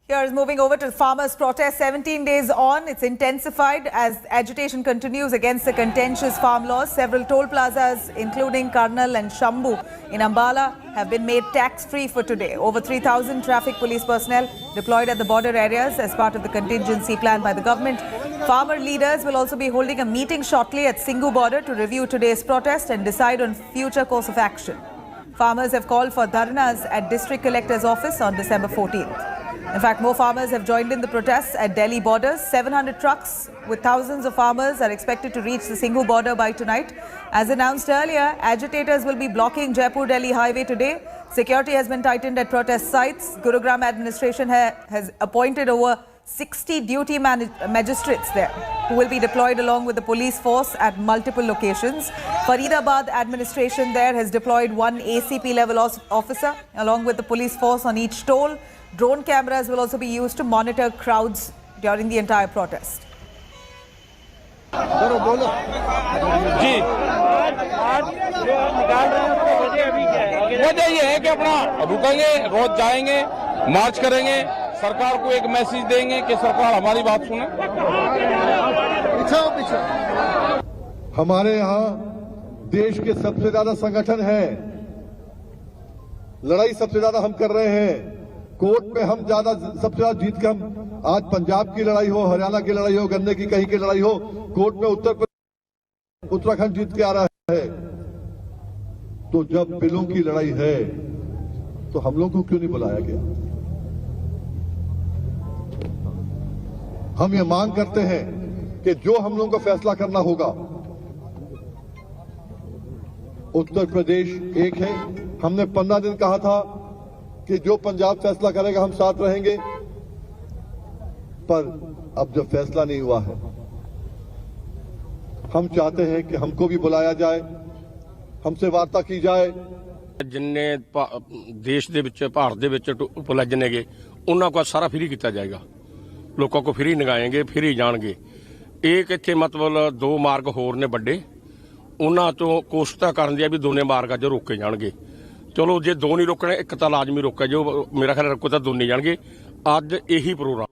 Here is moving over to farmers' protest. 17 days on, it's intensified as agitation continues against the contentious farm laws. Several toll plazas, including Karnal and Shambhu in Ambala, have been made tax-free for today. Over 3,000 traffic police personnel deployed at the border areas as part of the contingency plan by the government. Farmer leaders will also be holding a meeting shortly at Singhu border to review today's protest and decide on future course of action. Farmers have called for dharnas at District Collector's office on December 14th. In fact, more farmers have joined in the protests at Delhi borders. 700 trucks with thousands of farmers are expected to reach the Singhu border by tonight. As announced earlier, agitators will be blocking Jaipur-Delhi highway today. Security has been tightened at protest sites. Gurugram administration has appointed over 60 duty magistrates there who will be deployed along with the police force at multiple locations. Faridabad administration there has deployed one ACP level officer along with the police force on each toll. Drone cameras will also be used to monitor crowds during the entire protest. जी वजह ये है कि अपना रुकेंगे, रोज जाएंगे, मार्च करेंगे, सरकार को एक मैसेज देंगे कि सरकार हमारी बात सुने। हमारे यहाँ देश के सबसे ज्यादा संगठन है, लड़ाई सबसे ज्यादा हम कर रहे हैं। कोर्ट में हम सबसे ज्यादा जीत के हम आज पंजाब की लड़ाई हो, हरियाणा की लड़ाई हो, गन्ने की कहीं की लड़ाई हो, कोर्ट में उत्तराखंड जीत के आ रहा है। तो जब बिलों की लड़ाई है तो हम लोग को क्यों नहीं बुलाया गया? हम ये मांग करते हैं कि जो हम लोगों को फैसला करना होगा, उत्तर प्रदेश एक है। हमने 15 दिन कहा था कि जो पंजाब फैसला करेगा हम साथ रहेंगे, पर अब जब फैसला नहीं हुआ है, हम चाहते हैं कि हमको भी बुलाया जाए, हमसे वार्ता की जाए। जिन्ने देश ਦੇ ਵਿੱਚ ਭਾਰਤ ਦੇ ਵਿੱਚ ਉਪਲੱਜ ਨੇਗੇ ਉਹਨਾਂ ਕੋਲ ਸਾਰਾ ਫ੍ਰੀ ਕੀਤਾ ਜਾਏਗਾ। ਲੋਕਾਂ ਕੋ ਫ੍ਰੀ ਨਗਾਏਗੇ, ਫ੍ਰੀ ਜਾਣਗੇ। ਇੱਕ ਇੱਥੇ ਮਤਲਬ ਦੋ ਮਾਰਗ ਹੋਰ ਨੇ ਵੱਡੇ, ਉਹਨਾਂ ਤੋਂ ਕੋਸ਼ਿਸ਼ ਕਰਨ ਦੀ ਆ ਵੀ ਦੋਨੇ ਮਾਰਗਾਂ 'ਚ ਰੋਕੇ ਜਾਣਗੇ। ਚਲੋ ਜੇ ਦੋ ਨਹੀਂ ਰੋਕਣੇ, ਇੱਕ ਤਾਂ ਲਾਜ਼ਮੀ ਰੋਕਿਆ ਜੋ ਮੇਰਾ ਖਿਆਲ ਰੋਕੋ ਤਾਂ ਦੋਨੇ ਜਾਣਗੇ। ਅੱਜ ਇਹੀ programme.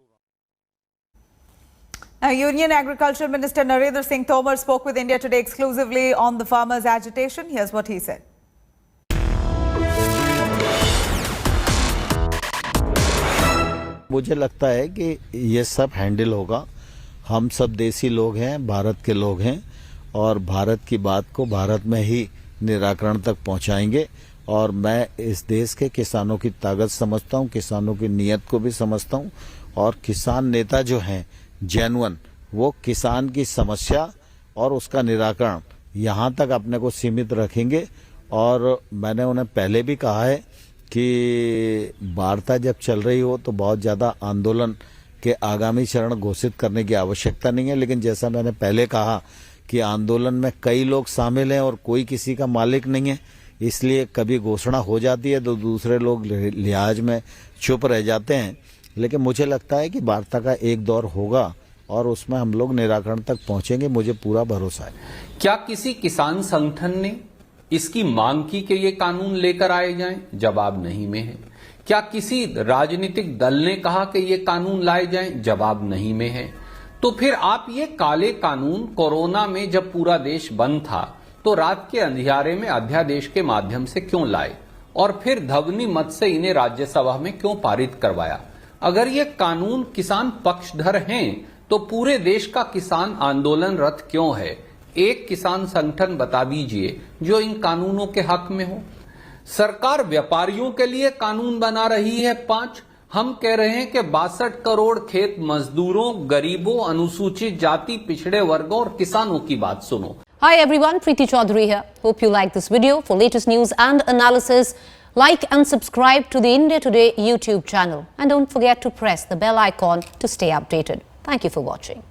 Now, Union Agriculture Minister Narendra Singh Tomar spoke with India Today exclusively on the farmers' agitation. Here's what he said. मुझे लगता है कि ये सब हैंडल होगा। हम सब देसी लोग हैं, भारत के लोग हैं और भारत की बात को भारत में ही निराकरण तक पहुंचाएंगे। और मैं इस देश के किसानों की ताकत समझता हूं, किसानों की नीयत को भी समझता हूं और किसान नेता जो हैं जेन्युइन, वो किसान की समस्या और उसका निराकरण यहाँ तक अपने को सीमित रखेंगे। और मैंने उन्हें पहले भी कहा है कि वार्ता जब चल रही हो तो बहुत ज़्यादा आंदोलन के आगामी चरण घोषित करने की आवश्यकता नहीं है। लेकिन जैसा मैंने पहले कहा कि आंदोलन में कई लोग शामिल हैं और कोई किसी का मालिक नहीं है, इसलिए कभी घोषणा हो जाती है तो दूसरे लोग लिहाज में चुप रह जाते हैं। लेकिन मुझे लगता है कि वार्ता का एक दौर होगा और उसमें हम लोग निराकरण तक पहुंचेंगे, मुझे पूरा भरोसा है। क्या किसी किसान संगठन ने इसकी मांग की कि ये कानून लेकर आए जाएं? जवाब नहीं में है। क्या किसी राजनीतिक दल ने कहा कि ये कानून लाए जाएं? जवाब नहीं में है। तो फिर आप ये काले कानून कोरोना में जब पूरा देश बंद था तो रात के अंधियारे में अध्यादेश के माध्यम से क्यों लाए और फिर ध्वनि मत से इन्हें राज्यसभा में क्यों पारित करवाया? अगर ये कानून किसान पक्षधर हैं तो पूरे देश का किसान आंदोलनरत क्यों है? एक किसान संगठन बता दीजिए जो इन कानूनों के हक में हो। सरकार व्यापारियों के लिए कानून बना रही है 5। हम कह रहे हैं कि 62 करोड़ खेत मजदूरों, गरीबों, अनुसूचित जाति, पिछड़े वर्गों और किसानों की बात सुनो। Hi everyone, Preeti Chaudhary here. Hope you like this video. For latest news and analysis, like and subscribe to the India Today YouTube channel. And don't forget to press the bell icon to stay updated. Thank you for watching.